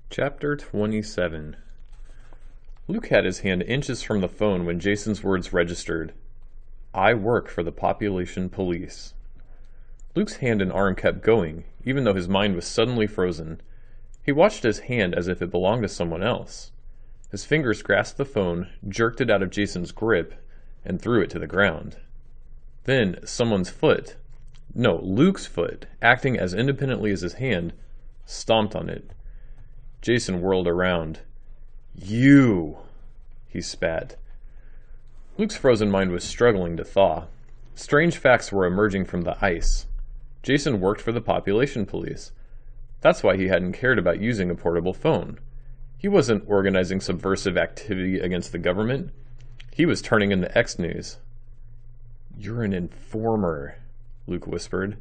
Chapter 27. Luke had his hand inches from the phone when Jason's words registered. I work for the population police. Luke's hand and arm kept going, even though his mind was suddenly frozen. He watched his hand as if it belonged to someone else. His fingers grasped the phone, jerked it out of Jason's grip, and threw it to the ground. Then someone's foot, no, Luke's foot, acting as independently as his hand, stomped on it. Jason whirled around. You, he spat. Luke's frozen mind was struggling to thaw. Strange facts were emerging from the ice. Jason worked for the population police. That's why he hadn't cared about using a portable phone. He wasn't organizing subversive activity against the government. He was turning in the X-News. You're an informer, Luke whispered.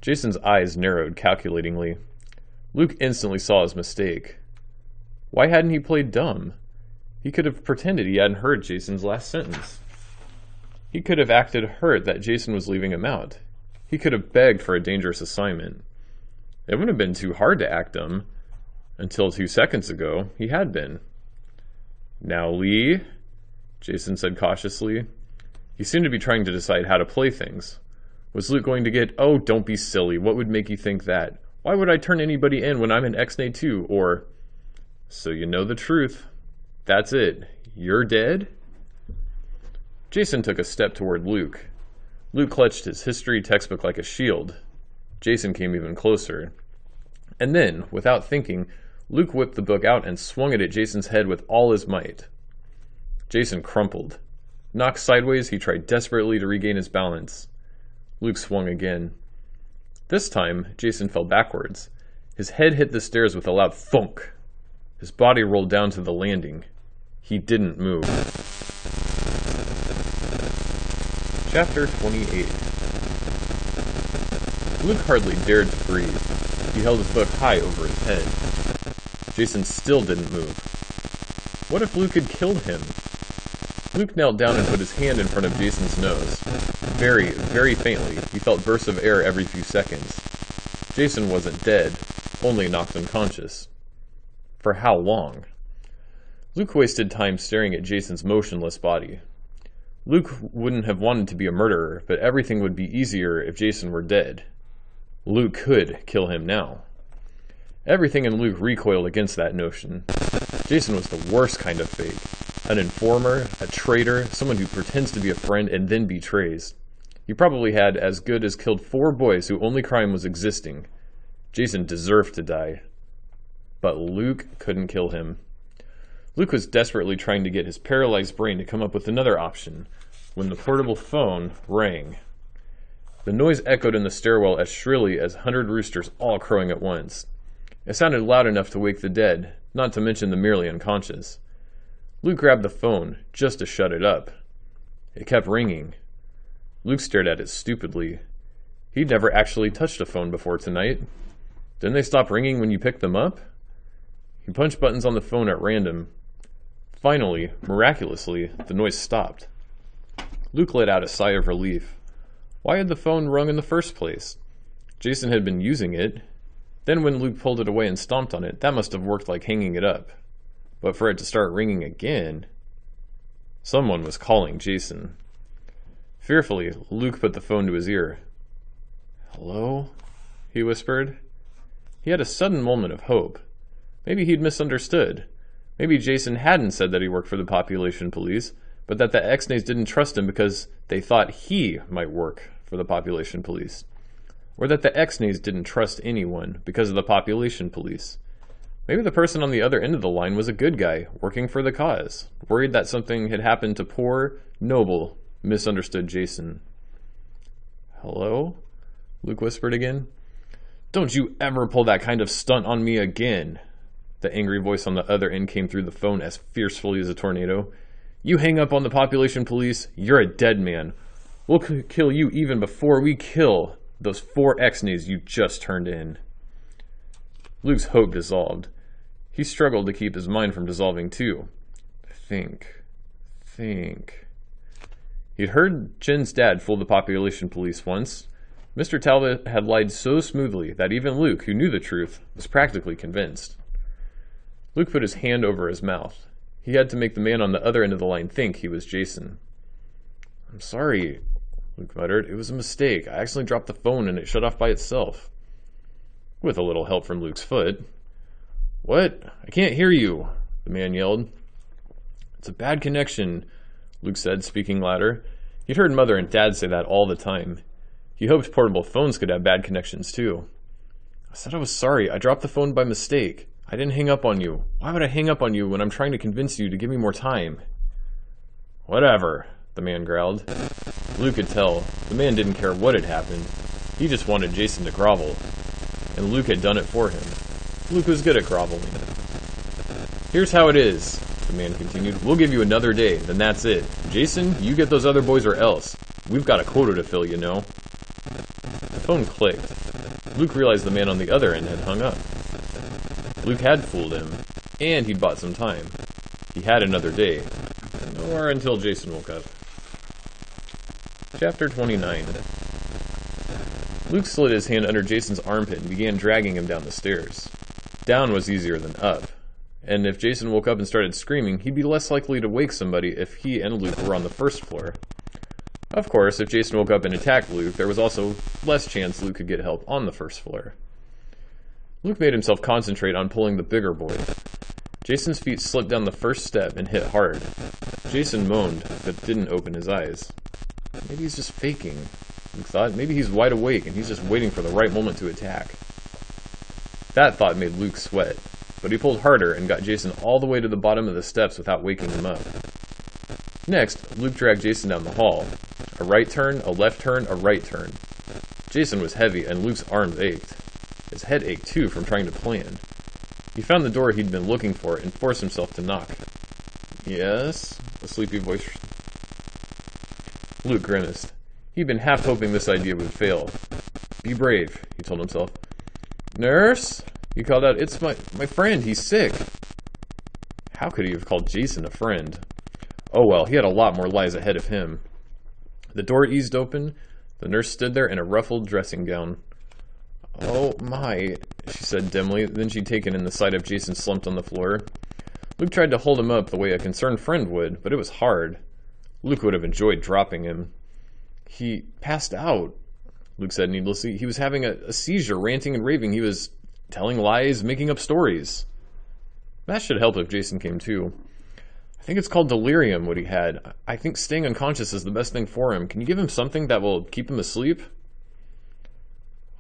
Jason's eyes narrowed calculatingly. Luke instantly saw his mistake. Why hadn't he played dumb? He could have pretended he hadn't heard Jason's last sentence. He could have acted hurt that Jason was leaving him out. He could have begged for a dangerous assignment. It wouldn't have been too hard to act dumb. Until 2 seconds ago, he had been. Now, Lee, Jason said cautiously. He seemed to be trying to decide how to play things. Was Luke going to get, oh, don't be silly, what would make you think that? Why would I turn anybody in when I'm an X-Nay too? Or, so you know the truth. That's it. You're dead? Jason took a step toward Luke. Luke clutched his history textbook like a shield. Jason came even closer. And then, without thinking, Luke whipped the book out and swung it at Jason's head with all his might. Jason crumpled. Knocked sideways, he tried desperately to regain his balance. Luke swung again. This time, Jason fell backwards. His head hit the stairs with a loud thunk. His body rolled down to the landing. He didn't move. Chapter 28. Luke hardly dared to breathe. He held his book high over his head. Jason still didn't move. What if Luke had killed him? Luke knelt down and put his hand in front of Jason's nose. Very, very faintly, he felt bursts of air every few seconds. Jason wasn't dead, only knocked unconscious. For how long? Luke wasted time staring at Jason's motionless body. Luke wouldn't have wanted to be a murderer, but everything would be easier if Jason were dead. Luke could kill him now. Everything in Luke recoiled against that notion. Jason was the worst kind of fake. An informer, a traitor, someone who pretends to be a friend and then betrays. He probably had as good as killed 4 boys whose only crime was existing. Jason deserved to die. But Luke couldn't kill him. Luke was desperately trying to get his paralyzed brain to come up with another option when the portable phone rang. The noise echoed in the stairwell as shrilly as 100 roosters all crowing at once. It sounded loud enough to wake the dead, not to mention the merely unconscious. Luke grabbed the phone, just to shut it up. It kept ringing. Luke stared at it stupidly. He'd never actually touched a phone before tonight. Didn't they stop ringing when you picked them up? He punched buttons on the phone at random. Finally, miraculously, the noise stopped. Luke let out a sigh of relief. Why had the phone rung in the first place? Jason had been using it. Then when Luke pulled it away and stomped on it, that must have worked like hanging it up. But for it to start ringing again... Someone was calling Jason. Fearfully, Luke put the phone to his ear. Hello? He whispered. He had a sudden moment of hope. Maybe he'd misunderstood. Maybe Jason hadn't said that he worked for the population police, but that the X-Nays didn't trust him because they thought he might work for the population police. Or that the X-Nays didn't trust anyone because of the population police. Maybe the person on the other end of the line was a good guy, working for the cause, worried that something had happened to poor, noble, misunderstood Jason. Hello? Luke whispered again. Don't you ever pull that kind of stunt on me again. The angry voice on the other end came through the phone as fiercely as a tornado. You hang up on the population police, you're a dead man. We'll kill you even before we kill those 4 X-Nays you just turned in. Luke's hope dissolved. He struggled to keep his mind from dissolving too. Think. He'd heard Jen's dad fool the population police once. Mr. Talbot had lied so smoothly that even Luke, who knew the truth, was practically convinced. Luke put his hand over his mouth. He had to make the man on the other end of the line think he was Jason. "I'm sorry," Luke muttered. "It was a mistake. I accidentally dropped the phone and it shut off by itself." With a little help from Luke's foot. "What? I can't hear you," the man yelled. "It's a bad connection," Luke said, speaking louder. He'd heard Mother and Dad say that all the time. He hoped portable phones could have bad connections too. "I said I was sorry. I dropped the phone by mistake. I didn't hang up on you. Why would I hang up on you when I'm trying to convince you to give me more time?" "Whatever," the man growled. Luke could tell. The man didn't care what had happened. He just wanted Jason to grovel. And Luke had done it for him. Luke was good at groveling. "Here's how it is," the man continued. "We'll give you another day, then that's it. Jason, you get those other boys or else. We've got a quota to fill, you know." The phone clicked. Luke realized the man on the other end had hung up. Luke had fooled him, and he'd bought some time. He had another day. Or until Jason woke up. Chapter 29. Luke slid his hand under Jason's armpit and began dragging him down the stairs. Down was easier than up. And if Jason woke up and started screaming, he'd be less likely to wake somebody if he and Luke were on the first floor. Of course, if Jason woke up and attacked Luke, there was also less chance Luke could get help on the first floor. Luke made himself concentrate on pulling the bigger boy. Jason's feet slipped down the first step and hit hard. Jason moaned, but didn't open his eyes. Maybe he's just faking, Luke thought. Maybe he's wide awake and he's just waiting for the right moment to attack. That thought made Luke sweat, but he pulled harder and got Jason all the way to the bottom of the steps without waking him up. Next, Luke dragged Jason down the hall. A right turn, a left turn, a right turn. Jason was heavy and Luke's arms ached. His head ached too from trying to plan. He found the door he'd been looking for and forced himself to knock. "Yes?" a sleepy voice. Luke grimaced. He'd been half hoping this idea would fail. "Be brave," he told himself. "Nurse?" he called out. "It's my friend. He's sick." How could he have called Jason a friend? Oh well, he had a lot more lies ahead of him. The door eased open. The nurse stood there in a ruffled dressing gown. "Oh my," she said dimly. Then she'd taken in the sight of Jason slumped on the floor. Luke tried to hold him up the way a concerned friend would, but it was hard. Luke would have enjoyed dropping him. "He passed out," Luke said needlessly. "He was having a seizure, ranting and raving. He was telling lies, making up stories." That should help if Jason came too. "I think it's called delirium, what he had. I think staying unconscious is the best thing for him. Can you give him something that will keep him asleep?"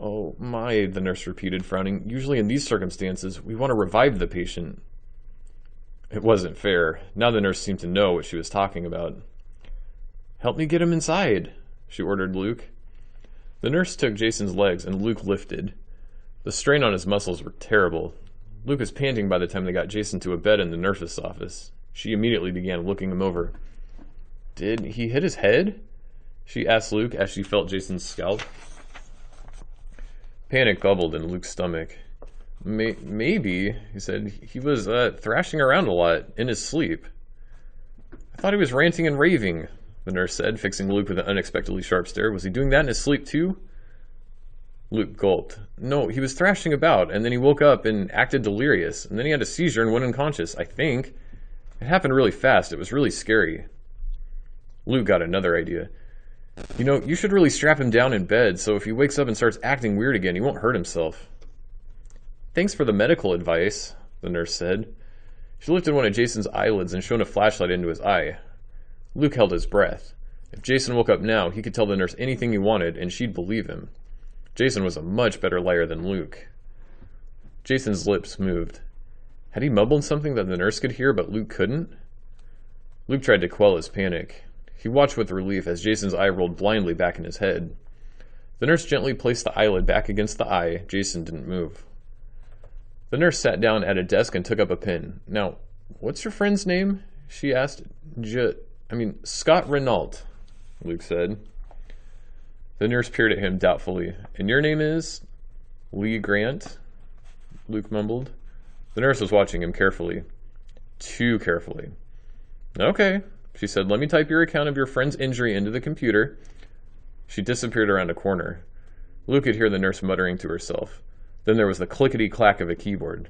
"Oh my," the nurse repeated, frowning. "Usually in these circumstances, we want to revive the patient." It wasn't fair. Now the nurse seemed to know what she was talking about. "Help me get him inside," she ordered Luke. The nurse took Jason's legs and Luke lifted. The strain on his muscles were terrible. Luke was panting by the time they got Jason to a bed in the nurse's office. She immediately began looking him over. "Did he hit his head?" she asked Luke as she felt Jason's scalp. Panic bubbled in Luke's stomach. Maybe, he said. He was thrashing around a lot in his sleep." "I thought he was ranting and raving," the nurse said, fixing Luke with an unexpectedly sharp stare. "Was he doing that in his sleep too?" Luke gulped. "No, he was thrashing about, and then he woke up and acted delirious, and then he had a seizure and went unconscious, I think. It happened really fast. It was really scary." Luke got another idea. "You know, you should really strap him down in bed, so if he wakes up and starts acting weird again, he won't hurt himself." "Thanks for the medical advice," the nurse said. She lifted one of Jason's eyelids and shone a flashlight into his eye. Luke held his breath. If Jason woke up now, he could tell the nurse anything he wanted, and she'd believe him. Jason was a much better liar than Luke. Jason's lips moved. Had he mumbled something that the nurse could hear, but Luke couldn't? Luke tried to quell his panic. He watched with relief as Jason's eye rolled blindly back in his head. The nurse gently placed the eyelid back against the eye. Jason didn't move. The nurse sat down at a desk and took up a pen. "Now, what's your friend's name?" she asked. Scott Renault," Luke said. The nurse peered at him doubtfully. "And your name is?" "Lee Grant," Luke mumbled. The nurse was watching him carefully. Too carefully. "Okay," she said. "Let me type your account of your friend's injury into the computer." She disappeared around a corner. Luke could hear the nurse muttering to herself. Then there was the clickety-clack of a keyboard.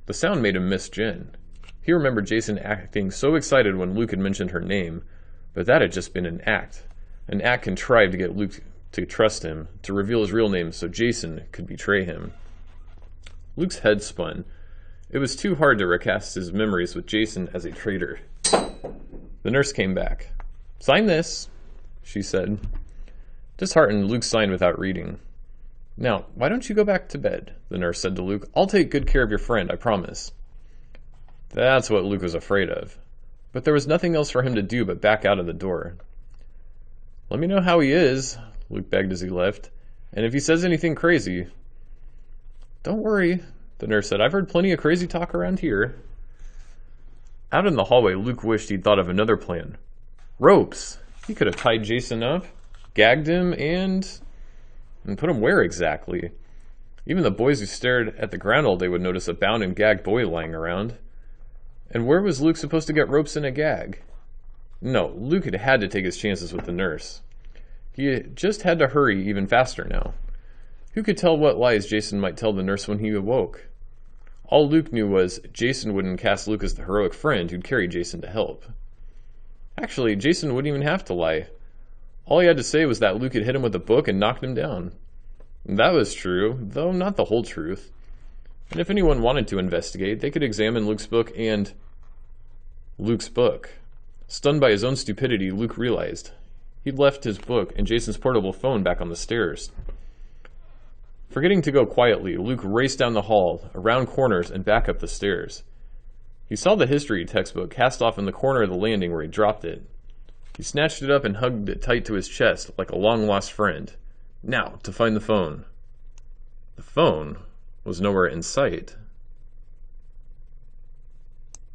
The sound made him miss Jen. He remembered Jason acting so excited when Luke had mentioned her name, but that had just been an act contrived to get Luke to trust him, to reveal his real name so Jason could betray him. Luke's head spun. It was too hard to recast his memories with Jason as a traitor. The nurse came back. "Sign this," she said. Disheartened, Luke signed without reading. "Now, why don't you go back to bed?" the nurse said to Luke. "I'll take good care of your friend, I promise." That's what Luke was afraid of. But there was nothing else for him to do but back out of the door. "Let me know how he is," Luke begged as he left. "And if he says anything crazy..." "Don't worry," the nurse said. "I've heard plenty of crazy talk around here." Out in the hallway, Luke wished he'd thought of another plan. Ropes! He could have tied Jason up, gagged him, and put him where exactly? Even the boys who stared at the ground all day would notice a bound and gagged boy lying around. And where was Luke supposed to get ropes and a gag? No, Luke had to take his chances with the nurse. He just had to hurry even faster now. Who could tell what lies Jason might tell the nurse when he awoke? All Luke knew was Jason wouldn't cast Luke as the heroic friend who'd carry Jason to help. Actually, Jason wouldn't even have to lie. All he had to say was that Luke had hit him with a book and knocked him down. That was true, though not the whole truth. And if anyone wanted to investigate, they could examine Luke's book and... Luke's book. Stunned by his own stupidity, Luke realized he'd left his book and Jason's portable phone back on the stairs. Forgetting to go quietly, Luke raced down the hall, around corners, and back up the stairs. He saw the history textbook cast off in the corner of the landing where he dropped it. He snatched it up and hugged it tight to his chest like a long-lost friend. Now, to find the phone. The phone was nowhere in sight.